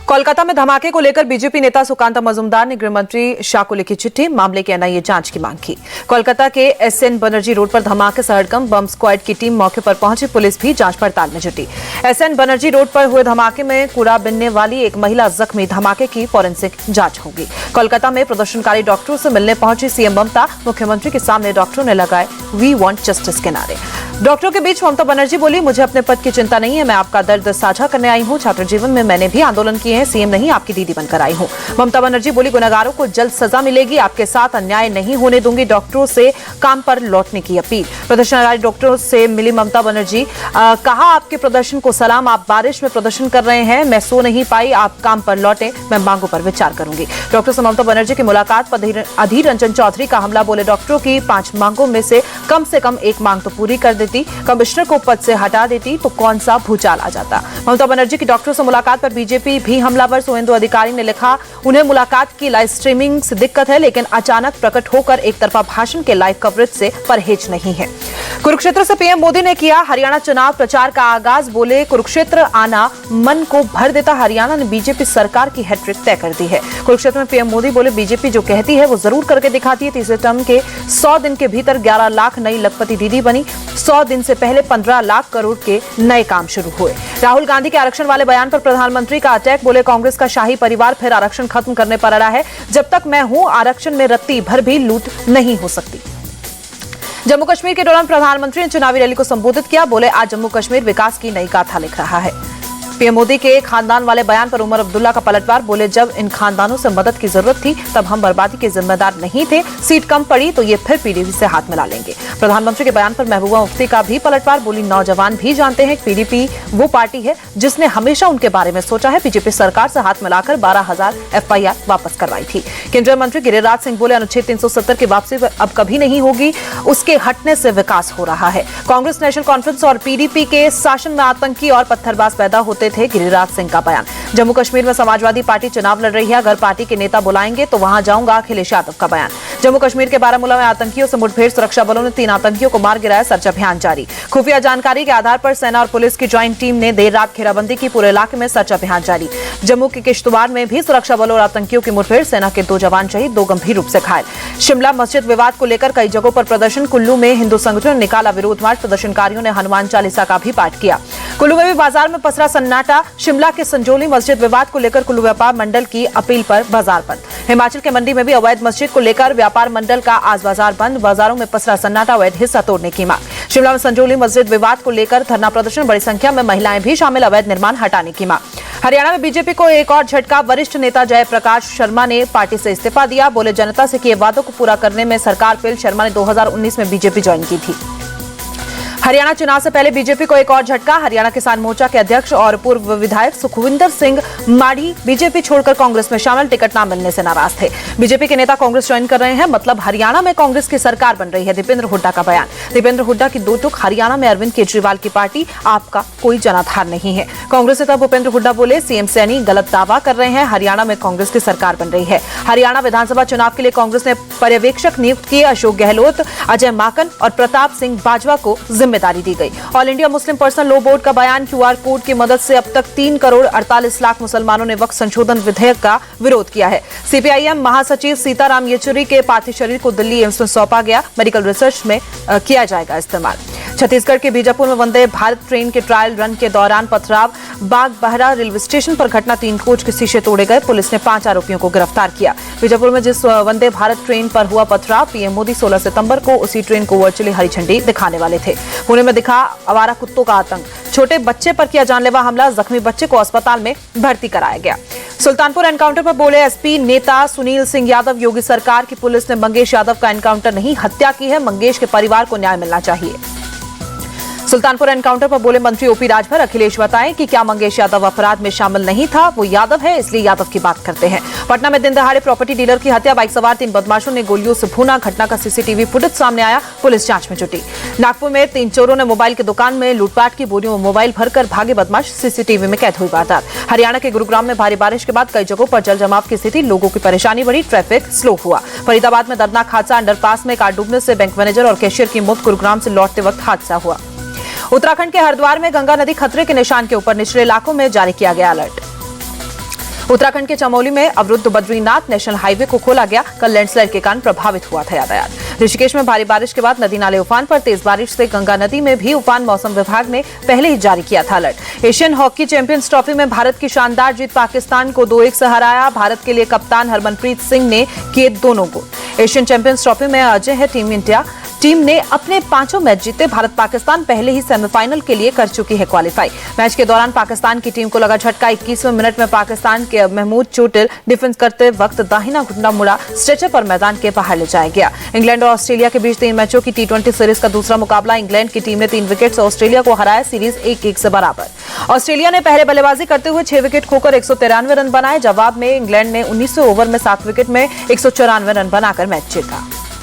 कोलकाता में धमाके को लेकर बीजेपी नेता सुकांता मजूमदार ने गृह मंत्री शाह को लिखी चिट्ठी, मामले की एनआईए जांच की मांग की। कोलकाता के एसएन बनर्जी रोड पर धमाके से हड़कंप बम स्क्वाड की टीम मौके पर पहुंची, पुलिस भी जांच पड़ताल में जुटी। एसएन बनर्जी रोड पर हुए धमाके में कूड़ा बिनने वाली एक महिला जख्मी, धमाके की फॉरेंसिक जांच होगी। कोलकाता में प्रदर्शनकारी डॉक्टरों से मिलने पहुंची सीएम ममता, मुख्यमंत्री के सामने डॉक्टरों ने लगाए वी वांट जस्टिस के नारे। डॉक्टरों के बीच ममता बनर्जी बोली, मुझे अपने पद की चिंता नहीं है, मैं आपका दर्द साझा करने आई हूं। छात्र जीवन में मैंने भी आंदोलन किए हैं, सीएम नहीं आपकी दीदी बनकर आई हूं। ममता बनर्जी बोली, गुनहगारों को जल्द सजा मिलेगी, आपके साथ अन्याय नहीं होने दूंगी। डॉक्टरों से काम पर लौटने की अपील। प्रदर्शनकारी डॉक्टरों से मिली ममता बनर्जी, कहा आपके प्रदर्शन को सलाम, आप बारिश में प्रदर्शन कर रहे हैं, मैं सो नहीं पाई, आप काम पर लौटे, मैं मांगों पर विचार करूंगी। डॉक्टर से ममता बनर्जी की मुलाकात पर अधीर रंजन चौधरी का हमला, बोले डॉक्टरों की 5 मांगों में से कम एक मांग तो पूरी कर देती, कमिश्नर को पद से हटा देती तो कौन सा भूचाल आ जाता। ममता बनर्जी की डॉक्टरों से मुलाकात पर बीजेपी भी हमलावर। सुवेंदु अधिकारी ने लिखा, उन्हें मुलाकात की लाइव स्ट्रीमिंग से दिक्कत है, लेकिन अचानक प्रकट होकर एक तरफा भाषण के लाइव कवरेज से परहेज नहीं है। कुरुक्षेत्र से पीएम मोदी ने किया हरियाणा चुनाव प्रचार का आगाज, बोले कुरुक्षेत्र आना मन को भर देता, हरियाणा ने बीजेपी सरकार की हैट्रिक तय कर दी है। कुरुक्षेत्र में पीएम मोदी बोले, बीजेपी जो कहती है वो जरूर करके दिखाती है। तीसरे टर्म के 100 दिन के भीतर 11 लाख नई लखपति दीदी बनी, 100 दिन से पहले 15 लाख करोड़ के नए काम शुरू हुए। राहुल गांधी के आरक्षण वाले बयान पर प्रधानमंत्री का अटैक, बोले कांग्रेस का शाही परिवार फिर आरक्षण खत्म करने पर अड़ा है, जब तक मैं हूं आरक्षण में रत्ती भर भी लूट नहीं हो सकती। जम्मू कश्मीर के दौरान प्रधानमंत्री ने चुनावी रैली को संबोधित किया, बोले आज जम्मू कश्मीर विकास की नई गाथा लिख रहा है। पीएम मोदी के खानदान वाले बयान पर उमर अब्दुल्ला का पलटवार, बोले जब इन खानदानों से मदद की जरूरत थी तब हम बर्बादी के जिम्मेदार नहीं थे, सीट कम पड़ी तो ये फिर पीडीपी से हाथ मिला लेंगे। प्रधानमंत्री के बयान पर महबूबा मुफ्ती का भी पलटवार, बोली नौजवान भी जानते हैं पीडीपी वो पार्टी है जिसने हमेशा उनके बारे में सोचा है, बीजेपी सरकार से हाथ मिलाकर 12,000 एफआईआर वापस करवाई थी। केंद्रीय मंत्री गिरिराज सिंह बोले, अनुच्छेद 370 की वापसी अब कभी नहीं होगी, उसके हटने से विकास हो रहा है। कांग्रेस नेशनल कॉन्फ्रेंस और पीडीपी के शासन में आतंकी और पत्थरबाज पैदा होते थे, गिरिराज सिंह का बयान। जम्मू कश्मीर में समाजवादी पार्टी चुनाव लड़ रही है, अगर पार्टी के नेता बुलाएंगे तो वहां जाऊंगा, अखिलेश यादव का बयान। जम्मू कश्मीर के बारामूला में आतंकियों से मुठभेड़, सुरक्षा बलों ने 3 आतंकियों को मार गिराया, सर्च अभियान जारी। खुफिया जानकारी के आधार पर सेना और पुलिस की ज्वाइंट टीम ने देर रात घेराबंदी की, पूरे इलाके में सर्च अभियान जारी। जम्मू के किश्तवाड़ में भी सुरक्षा बलों और आतंकियों की मुठभेड़, सेना के 2 जवान शहीद, 2 गंभीर रूप से घायल। शिमला मस्जिद विवाद को लेकर कई जगहों पर प्रदर्शन, कुल्लू में हिंदू संगठनों ने निकाला विरोध मार्च, प्रदर्शनकारियों ने हनुमान चालीसा का भी पाठ किया। कुल्लू में भी बाजार में पसरा सन्नाटा, शिमला के संजोली मस्जिद विवाद को लेकर कुल्लू व्यापार मंडल की अपील पर बाजार बंद। हिमाचल के मंडी में भी अवैध मस्जिद को लेकर व्यापार मंडल का आज बाजार बंद, बाजारों में पसरा सन्नाटा, अवैध हिस्सा तोड़ने की मांग। शिमला में संजोली मस्जिद विवाद को लेकर धरना प्रदर्शन, बड़ी संख्या में महिलाएं भी शामिल, अवैध निर्माण हटाने की मांग। हरियाणा में बीजेपी को एक और झटका, वरिष्ठ नेता जयप्रकाश शर्मा ने पार्टी से इस्तीफा दिया, बोले जनता से किए वादों को पूरा करने में सरकार फेल। शर्मा ने 2019 में बीजेपी ज्वाइन की थी। हरियाणा चुनाव से पहले बीजेपी को एक और झटका, हरियाणा किसान मोर्चा के अध्यक्ष और पूर्व विधायक सुखविंदर सिंह माढ़ी बीजेपी छोड़कर कांग्रेस में शामिल, टिकट न मिलने से नाराज थे। बीजेपी के नेता कांग्रेस ज्वाइन कर रहे हैं, मतलब हरियाणा में कांग्रेस की सरकार बन रही है। दीपेंद्र हुड्डा का बयान, दीपेंद्र हुड्डा की 2 टूक, हरियाणा में अरविंद केजरीवाल की पार्टी, आपका कोई जनाधार नहीं है। कांग्रेस नेता भूपेंद्र हुड्डा बोले, सीएम सैनी गलत दावा कर रहे हैं, हरियाणा में कांग्रेस की सरकार बन रही है। हरियाणा विधानसभा चुनाव के लिए कांग्रेस ने पर्यवेक्षक नियुक्त किए, अशोक गहलोत, अजय माकन और प्रताप सिंह बाजवा को जिम्मेदारी दी गई। All India Muslim personal law board का बयान, क्यूआर कोड की मदद से अब तक 3 करोड़ 48 लाख मुसलमानों ने वक्फ संशोधन विधेयक का विरोध किया है। सीपीआईएम महासचिव सीताराम येचुरी के पार्थिव शरीर को दिल्ली एम्स में सौंपा गया, मेडिकल रिसर्च में किया जाएगा इस्तेमाल। छत्तीसगढ़ के बीजापुर में वंदे भारत ट्रेन के ट्रायल रन के दौरान पथराव, बागबाहरा रेलवे स्टेशन पर घटना, 3 कोच के शीशे तोड़े गए, पुलिस ने 5 आरोपियों को गिरफ्तार किया। बीजापुर में जिस वंदे भारत ट्रेन पर हुआ पथराव, पीएम मोदी 16 सितंबर को उसी ट्रेन को वर्चुअली हरी झंडी दिखाने वाले थे। पुणे में दिखा आवारा कुत्तों का आतंक, छोटे बच्चे पर किया जानलेवा हमला, जख्मी बच्चे को अस्पताल में भर्ती कराया गया। सुल्तानपुर एनकाउंटर पर बोले एसपी नेता सुनील सिंह यादव, योगी सरकार की पुलिस ने मंगेश यादव का एनकाउंटर नहीं, हत्या की है, मंगेश के परिवार को न्याय मिलना चाहिए। सुल्तानपुर एनकाउंटर पर बोले मंत्री ओपी राजभर, अखिलेश बताएं कि क्या मंगेश यादव अपराध में शामिल नहीं था, वो यादव है इसलिए यादव की बात करते हैं। पटना में दिन दहाड़े प्रॉपर्टी डीलर की हत्या, बाइक सवार 3 बदमाशों ने गोलियों से भूना, घटना का सीसीटीवी फुटेज सामने आया, पुलिस जांच में जुटी। नागपुर में 3 चोरों ने मोबाइल की दुकान में लूटपाट की, बोरियों में मोबाइल भरकर भागे बदमाश, सीसीटीवी में कैद हुई वारदात। हरियाणा के गुरुग्राम में भारी बारिश के बाद कई जगहों पर जल जमाव की स्थिति, लोगों की परेशानी बढ़ी, ट्रैफिक स्लो हुआ। फरीदाबाद में दर्दनाक हादसा, अंडरपास में कार डूबने से बैंक मैनेजर और कैशियर की मौत, गुरुग्राम से लौटते वक्त हादसा हुआ। उत्तराखंड के हरिद्वार में गंगा नदी खतरे के निशान के ऊपर, निचले इलाकों में जारी किया गया अलर्ट। उत्तराखंड के चमोली में अवरुद्ध बद्रीनाथ नेशनल हाईवे को खोला गया। कल लैंडस्लाइड के कारण प्रभावित हुआ था यातायात। ऋषिकेश में भारी बारिश के बाद नदी नाले उफान पर। तेज बारिश से गंगा नदी में भी उफान। मौसम विभाग ने पहले ही जारी किया था alert. Asian hockey champions trophy में भारत की शानदार जीत। पाकिस्तान को 2-1 से हराया। भारत के लिए कप्तान हरमनप्रीत सिंह ने किए दोनों गोल। एशियन चैंपियंस ट्रॉफी में अजय है टीम इंडिया। टीम ने अपने 5 मैच जीते। भारत पाकिस्तान पहले ही सेमीफाइनल के लिए कर चुकी है क्वालिफाई। मैच के दौरान पाकिस्तान की टीम को लगा झटका। 21वें मिनट में पाकिस्तान के महमूद चोटिल डिफेंस करते वक्त दाहिना घुटना मुड़ा। स्ट्रेचर पर मैदान के बाहर ले जाया गया। इंग्लैंड और ऑस्ट्रेलिया के बीच 3 मैचों की T20 सीरीज का दूसरा मुकाबला। इंग्लैंड की टीम ने 3 विकेट से ऑस्ट्रेलिया को हराया। सीरीज 1-1 से बराबर। ऑस्ट्रेलिया ने पहले बल्लेबाजी करते हुए 6 विकेट खोकर 193 रन बनाए। जवाब में इंग्लैंड ने 19वें ओवर में 7 विकेट में 194 रन बनाकर मैच जीता।